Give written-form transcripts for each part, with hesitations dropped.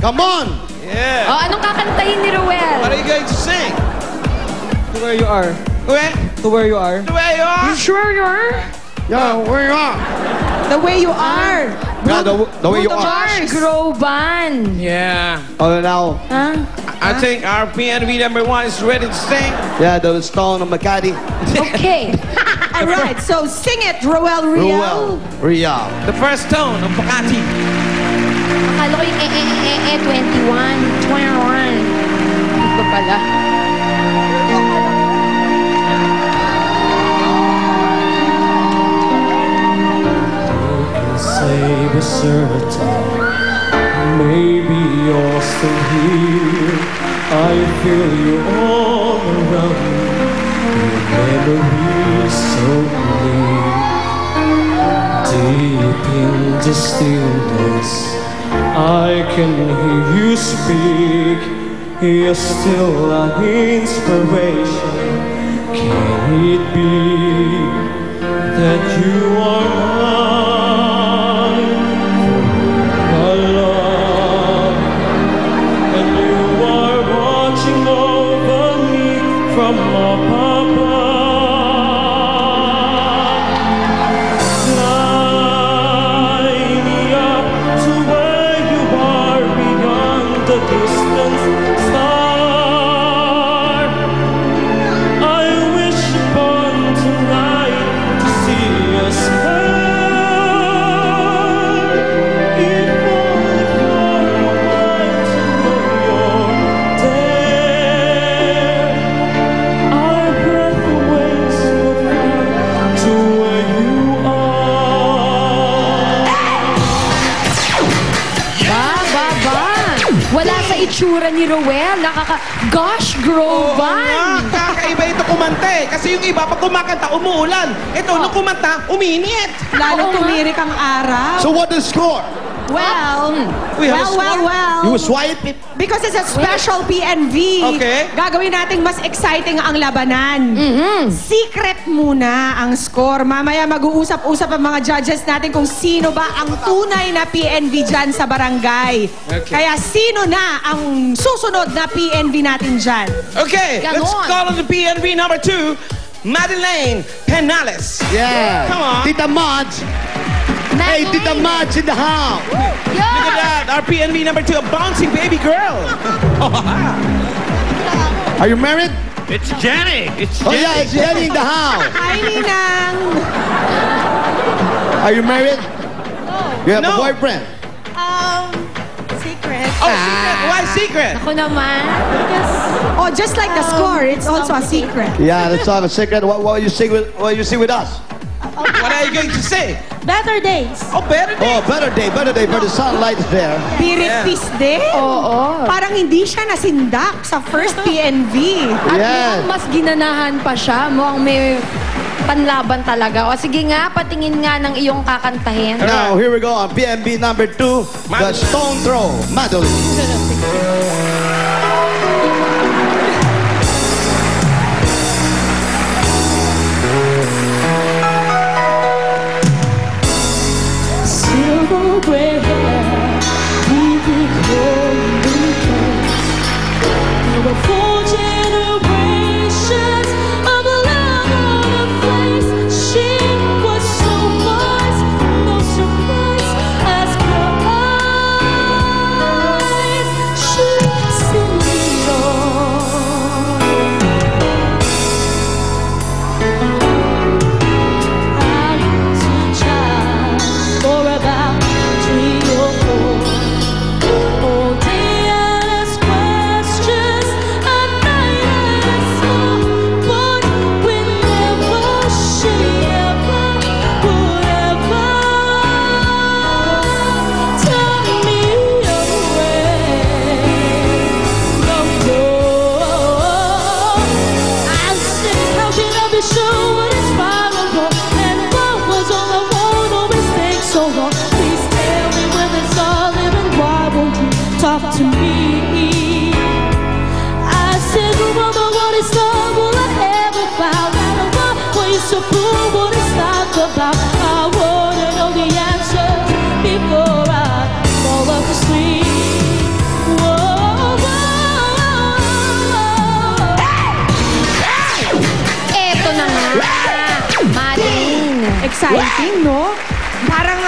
Come on! Yeah. Oh, anong kakantahin ni Ruel? What are you going to sing? To where you are. Where? To where you are. The way you are. Sure you are? Yeah, where you are? The way you are. Yeah, the way you are. Josh Groban. Yeah. Oh, now, Huh? I think our PNV number 1 is ready to sing. yeah, the stone of Makati. Okay. All right, so sing it, Roel Riel. Real. The first tone of Makati. Akala ko yung 21. 21. Ito pala. Say the certain, maybe you're still here. I feel you all around me. Your memories so clear. Deep in the stillness, I can hear you speak. You're still an inspiration. Can it be that you are mine for love, and you are watching over me from up above? Fly me up to where you are beyond the distance star. I wish upon tonight to see us high. If only for a while to know you're there. Our breath away so far to where you are. Wala sa itsura ni Ruel. Gosh, Groban. Kakaiba ito kumanta eh. Kasi yung iba pag kumakanta, umuulan. Ito, nung kumanta, uminit. Lalo tumirik ang araw. So what is the score? Well, We have a You well. swipe it. Because it's a special PNV. Okay. Gagawin nating mas exciting ang labanan. Secret muna ang score. Mamaya mag-uusap-usap ang mga judges natin kung sino ba ang tunay na PNV dyan sa barangay. Okay. Kaya sino na ang susunod na PNV natin dyan? Okay, Ganon. let's call on the PNV number 2, Madeleine Penales. Yeah. Come on. Tita Mads. Hey, Tita Mads in the house. Look at that, our PNV number 2, a bouncing baby girl. Are you married? It's Jenny. It's Oh yeah, it's Jenny in the house. Hi, Ninang! Are you married? You have a No. boyfriend? Secret. Oh, secret. Why secret? Ako naman. Oh, just like the score, it's also a secret. Yeah, let's have a secret. What will you sing with? What will you sing with us? What are you going to say? Better days. Oh, better Oh, day. better day, but the sunlight is there. Birit Yeah. Peace Day? Oo. Parang hindi siya nasindak sa first PNV. At Yes. mukhang mas ginanahan pa siya. Mukhang may panlaban talaga. O sige nga, patingin nga ng iyong kakantahin. Now, here we go on PNB number 2, the Madeline. Stone Throw, Madeline. Silver gray hair, deeply golden face. There were 4 generations of love on her face. She was so wise, no surprise, as her eyes. She sent it all. I was a child for about 3 Exciting, no? Parang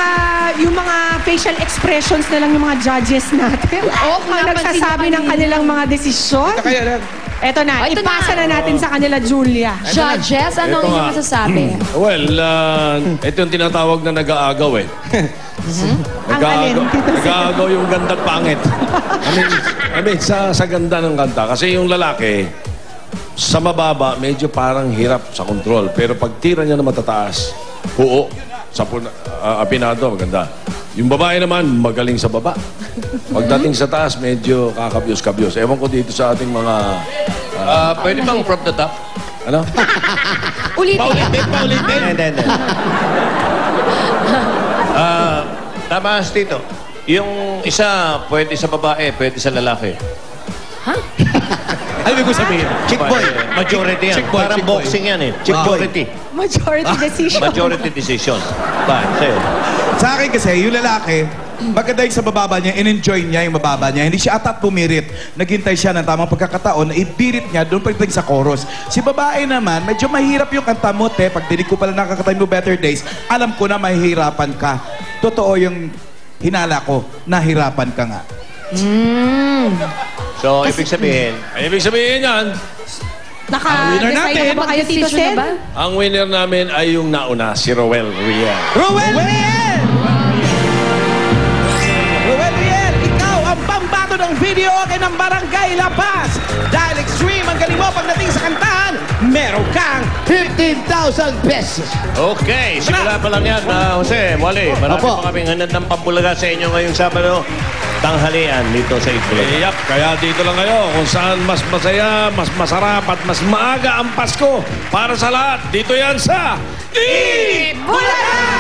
yung mga facial expressions na lang yung mga judges natin. Oo, kung Ang napansin nagsasabi nyo ng kanina. kanilang mga desisyon. Kaya na. Eto na, Ito ipasa na. na natin sa kanila, Julia. Judges, ano Ito inyong nga. masasabi? Well, ito yung tinatawag na nag-aagaw eh. Ang alin, Tito Sen? Nag-aagaw yung gandang pangit. I mean sa ganda ng kanta. Kasi yung lalaki, sa mababa, medyo parang hirap sa control. Pero pag tira niya na matataas, buo, apinado, maganda. Yung babae naman, magaling sa baba. Pagdating sa taas, medyo kakabyos-kabyos. Ewan ko dito sa ating mga... Pwede bang from the top? ano? Ulitin. Hindi. Tama, Tito. Yung isa, pwede sa babae, pwede sa lalaki. Ano ibig ko sabihin? Chick boy. Majority yan. Chick boy, Parang chick boy. boxing yan eh. Majority. Majority decision. Majority decision. Ba, sa'yo. Sa akin kasi, yung lalaki, maganda yung sa bababa niya, in-enjoy niya yung bababa niya. Hindi siya atat pumirit. Naghintay siya ng tamang pagkakataon na ibirit niya doon pagdating sa chorus. Si babae naman, medyo mahirap yung kanta mo, te. Pag dinig ko pala nakakatay mo Better Days, alam ko na mahihirapan ka. Totoo yung hinala ko, nahirapan ka nga. So, ibig sabihin, Ibig sabihin yan, Naka-decide na ba kayo, Tito Decision Sen? na ba? ang winner namin ay yung nauna, si Roel Riel. Ruel Riel! Ruel Riel, ikaw ang pambato ng video okay ng Barangay La Paz. Dahil extreme ang galing mo pagdating sa kantahan, meron kang 15,000 pesos. okay, simula pa lang yan, Jose, Wally. Marami Opo. pa kaming hanad ng pampulaga sa inyo ngayong Sabado. Tanghalian dito sa Itbulaga. Yap, kaya dito lang kayo kung saan mas masaya, mas masarap at mas maaga ang Pasko para sa lahat. Dito yan sa Bulaga!